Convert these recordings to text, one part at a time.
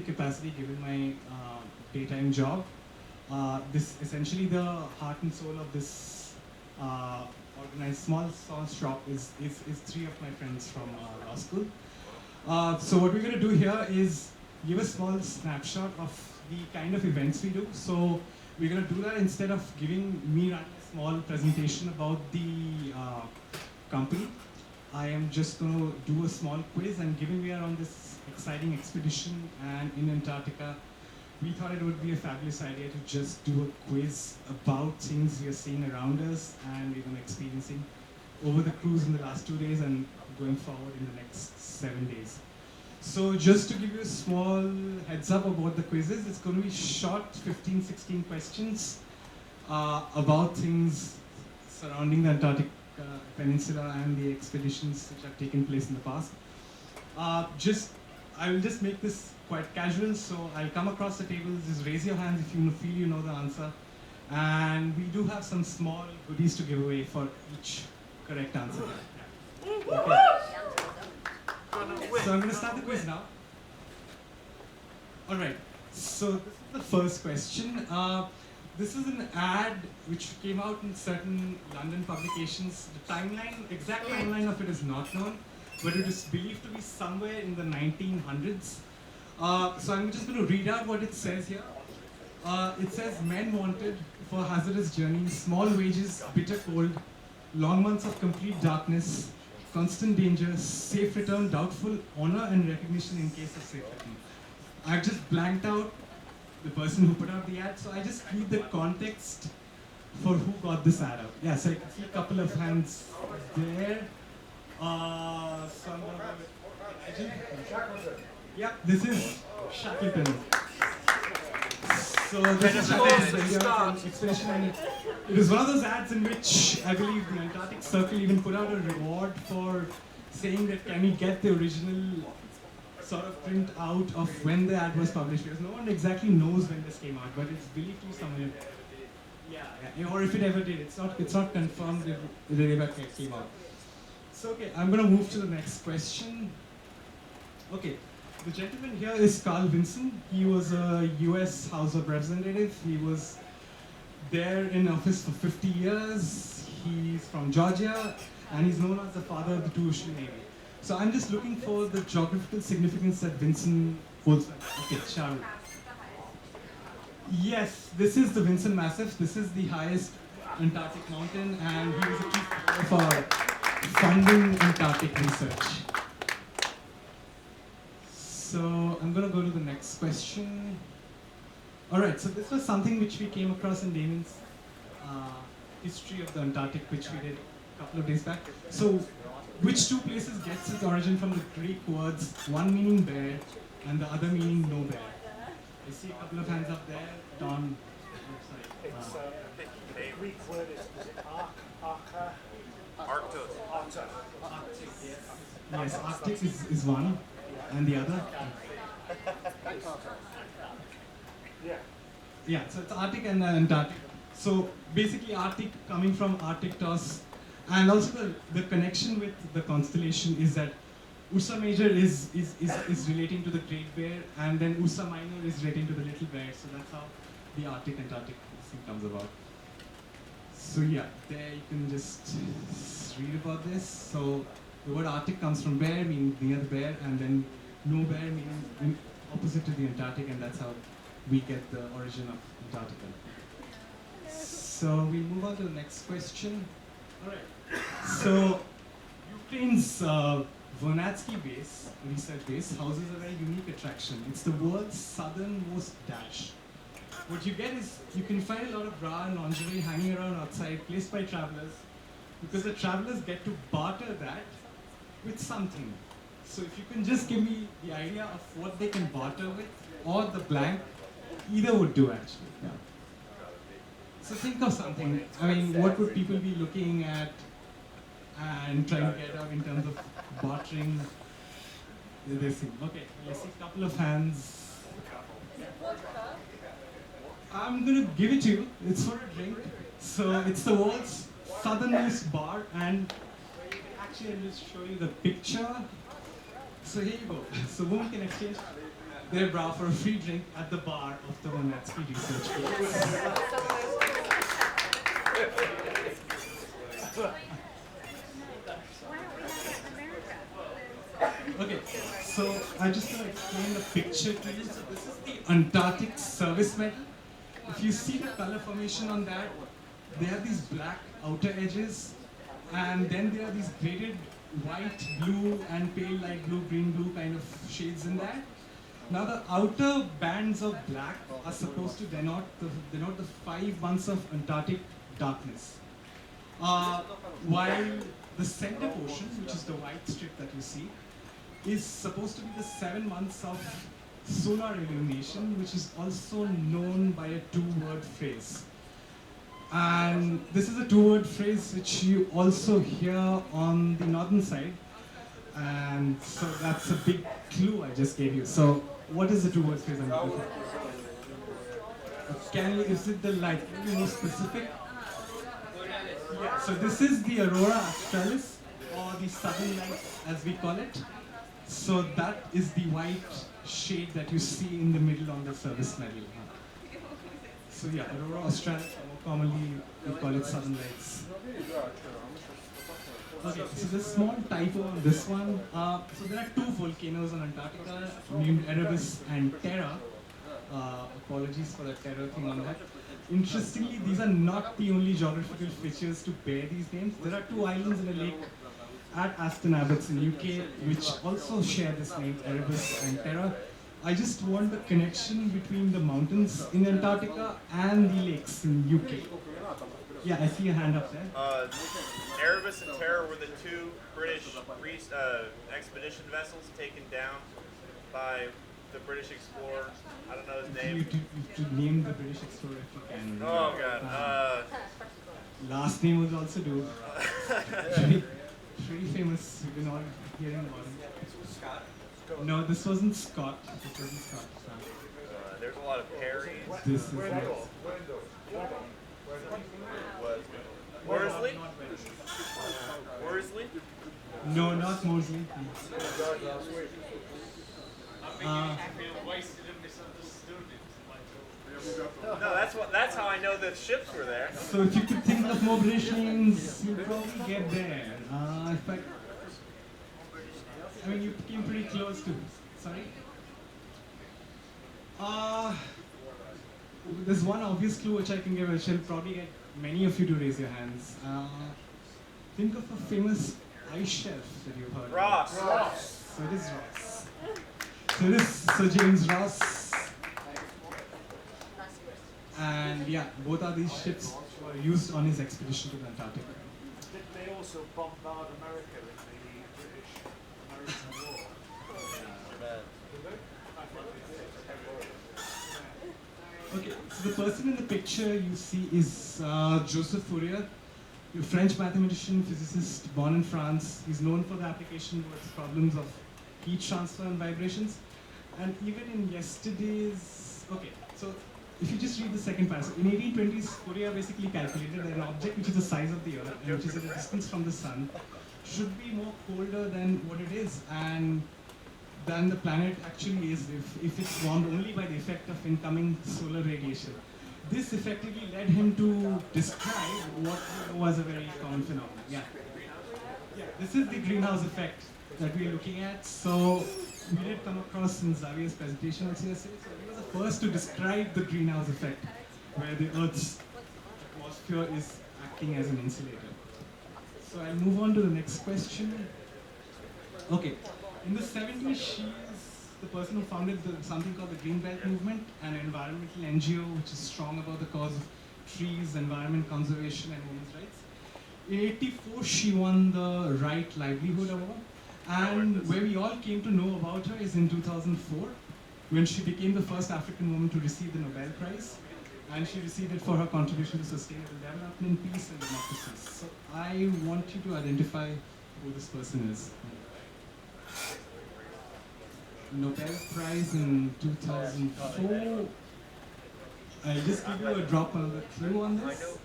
capacity given my daytime job. This essentially the heart and soul of this organized small shop is three of my friends from law school. So what we're going to do here is give a small snapshot of the kind of events we do. So we're going to do that instead of giving me running a small presentation about the company. I am just going to do a small quiz, and given we are on this exciting expedition and in Antarctica, we thought it would be a fabulous idea to just do a quiz about things we are seeing around us and we're going to experiencing over the cruise in the last 2 days and going forward in the next 7 days. So just to give you a small heads up about the quizzes, it's going to be short 15-16 questions about things surrounding the Antarctic Peninsula and the expeditions which have taken place in the past. I will just make this quite casual, so I'll come across the tables, just raise your hands if you feel you know the answer. And we do have some small goodies to give away for each correct answer. Okay. So I'm going to start the quiz now. Alright, so this is the first question. This is an ad which came out in certain London publications. The exact timeline of it is not known, but it is believed to be somewhere in the 1900s. So I'm just going to read out what it says here. It says, men wanted for hazardous journeys, small wages, bitter cold, long months of complete darkness, constant danger, safe return, doubtful, honor and recognition in case of safe return. I've just blanked out the person who put out the ad, so I just need the context for who got this ad out. Yeah, so I can see a couple of hands there. So I'm going to go with yeah, this is Shackleton. So this is Shackleton's expedition, and it was one of those ads in which I believe the Antarctic Circle even put out a reward for saying that can we get the original sort of print out of when the ad was published, because no one exactly knows when this came out, but it's believed to be somewhere. Yeah, or if it ever did, it's not confirmed if it ever came out. So okay, I'm going to move to the next question. Okay, the gentleman here is Carl Vinson. He was a US House of Representative. He was there in office for 50 years. He's from Georgia, and he's known as the father of the two ocean navy. So I'm just looking for the geographical significance that Vinson holds. Okay, Sharon. Yes, this is the Vinson Massif. This is the highest Antarctic mountain, and he was a key for funding Antarctic research. So I'm going to go to the next question. All right, so this was something which we came across in Damon's history of the Antarctic, which we did a couple of days back. So which two places gets its origin from the Greek words, one meaning bear and the other meaning no bear? I see a couple of hands up there. Don. The Greek word is it Arctos? Arctic, yes. Yes, Arctic is one. And the other? Yeah, so it's Arctic and Antarctic. So basically Arctic coming from Arcticos, and also the connection with the constellation is that Ursa Major is relating to the Great Bear, and then Ursa Minor is relating to the Little Bear, so that's how the Arctic-Antarctic thing comes about. So yeah, there you can just read about this. So the word Arctic comes from bear, meaning near the bear, and then no bear meaning opposite to the Antarctic, and that's how we get the origin of Antarctica. So we move on to the next question. All right. So Ukraine's Vernadsky base, research base, houses a very unique attraction. It's the world's southernmost dash. What you get is, you can find a lot of bra and lingerie hanging around outside, placed by travelers, because the travelers get to barter that with something. So if you can just give me the idea of what they can barter with, or the blank, either would do actually. Yeah. So think of something. I mean, what would people be looking at and trying to get out in terms of bartering this thing? Okay, let's see a couple of hands. I'm going to give it to you. It's for a drink. So it's the world's southernmost bar, and actually I'll just show you the picture. So here you go. So women can exchange their bra for a free drink at the bar of the Walnut research group. Okay, so I just want to explain the picture to you. So this is the Antarctic service medal. If you see the color formation on that, they have these black outer edges, and then there are these graded white, blue, and pale light blue, green, blue kind of shades in that. Now the outer bands of black are supposed to denote the 5 months of Antarctic darkness. While the center portion, which is the white strip that you see, is supposed to be the 7 months of solar illumination, which is also known by a two-word phrase. And this is a two-word phrase which you also hear on the northern side. And so that's a big clue I just gave you. So what is the two-word phrase I'm looking for? Is it the light? Can you be more specific? Yeah, so this is the Aurora Australis, or the Southern Lights as we call it. So that is the white shade that you see in the middle on the service medal. So yeah, Aurora Australis, more commonly we call it Southern Lights. Okay, so there's a small typo on this one. So there are two volcanoes on Antarctica named Erebus and Terra. Apologies for the terror thing on that. Interestingly, these are not the only geographical features to bear these names. There are two islands in a lake at Aston Abbotts in UK, which also share this name, Erebus and Terra. I just want the connection between the mountains in Antarctica and the lakes in UK. Yeah, I see a hand up there. Erebus and Terror were the two British expedition vessels taken down by the British explorer. I don't know his name. You to name the British explorer if you can. Oh god. Last name was also do. Pretty famous. You've been all hearing about him. No, this wasn't Scott. This wasn't Scott. There's a lot of Perrys. This is not. Worsley? Worsley? No, not Mosley. No, that's how I know the ships were there. So if you could think of more British names, you'll probably get there. In fact, I mean, you came pretty close to. Sorry? There's one obvious clue which I can give, which will probably get many of you to raise your hands. Think of a famous ice shelf that you've heard Ross. of. Ross. So it is Ross. So it is Sir James Ross. And yeah, both of these ships were used on his expedition to the Antarctic. Did they also bombard America in the British-American War? Okay, so the person in the picture you see is Joseph Fourier, a French mathematician, physicist, born in France. He's known for the application towards problems of heat transfer and vibrations. And even in yesterday's, okay, so if you just read the second paragraph, in 1820s, Fourier basically calculated that an object which is the size of the Earth and which is at a distance from the Sun should be more colder than what it is, and than the planet actually is if it's warmed only by the effect of incoming solar radiation. This effectively led him to describe what was a very common phenomenon. Yeah, this is the greenhouse effect that we're looking at. So we did come across in Xavier's presentation also yesterday. So he was the first to describe the greenhouse effect, where the Earth's atmosphere is acting as an insulator. So I'll move on to the next question. Okay, in the 70s, she's the person who founded something called the Green Belt Movement, an environmental NGO which is strong about the cause of trees, environment conservation, and women's rights. In '84, she won the Right Livelihood Award. And where we all came to know about her is in 2004, when she became the first African woman to receive the Nobel Prize. And she received it for her contribution to sustainable development, peace, and democracy. So I want you to identify who this person is. Nobel Prize in 2004. I'll just give you a drop of the clue on this.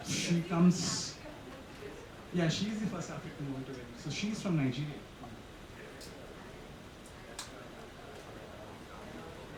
She comes. Yeah, she's the first African woman to win. So she's from Nigeria.